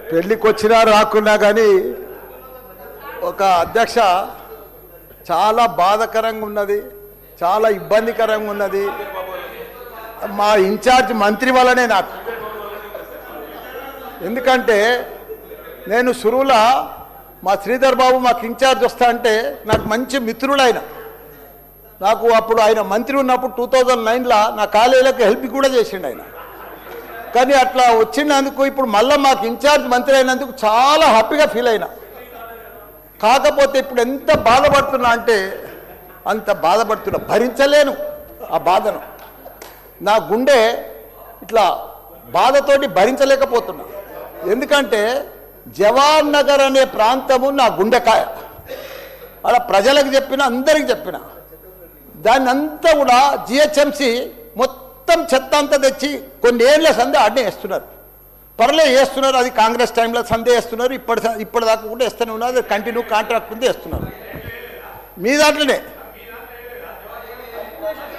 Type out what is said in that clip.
పెళ్ళికి వచ్చినా రాకున్నా కానీ ఒక అధ్యక్ష చాలా బాధాకరంగా ఉన్నది, చాలా ఇబ్బందికరంగా ఉన్నది. మా ఇన్ఛార్జ్ మంత్రి వల్లనే నాకు, ఎందుకంటే నేను సురువుల మా శ్రీధర్ బాబు మాకు ఇన్ఛార్జ్ వస్తా అంటే నాకు మంచి మిత్రుడు ఆయన. నాకు అప్పుడు ఆయన మంత్రి ఉన్నప్పుడు 2009లో నా కాలేజీలకు హెల్ప్ కూడా చేసిండు ఆయన. కానీ అట్లా వచ్చినందుకు ఇప్పుడు మళ్ళీ మాకు ఇన్ఛార్జ్ మంత్రి అయినందుకు చాలా హ్యాపీగా ఫీల్ అయినా. కాకపోతే ఇప్పుడు ఎంత బాధపడుతున్నా అంటే అంత బాధపడుతున్నా, భరించలేను ఆ బాధను. నా గుండె ఇట్లా బాధతోటి భరించలేకపోతున్నా. ఎందుకంటే జవహర్ నగర్ అనే ప్రాంతము నా గుండెకాయ. అలా ప్రజలకు చెప్పిన, అందరికి చెప్పిన, దాన్ని అంతా కూడా జిహెచ్ఎంసి మొత్తం చెత్త అంతా తెచ్చి కొన్ని ఏళ్ళ సందే అడ్డే వేస్తున్నారు. పర్లే వేస్తున్నారు, అది కాంగ్రెస్ టైంలో సందే వేస్తున్నారు, ఇప్పటిదాకా కూడా వేస్తూనే ఉన్నారు. అది కంటిన్యూ కాంట్రాక్ట్ ఉంది వేస్తున్నారు. మీ దాంట్లోనే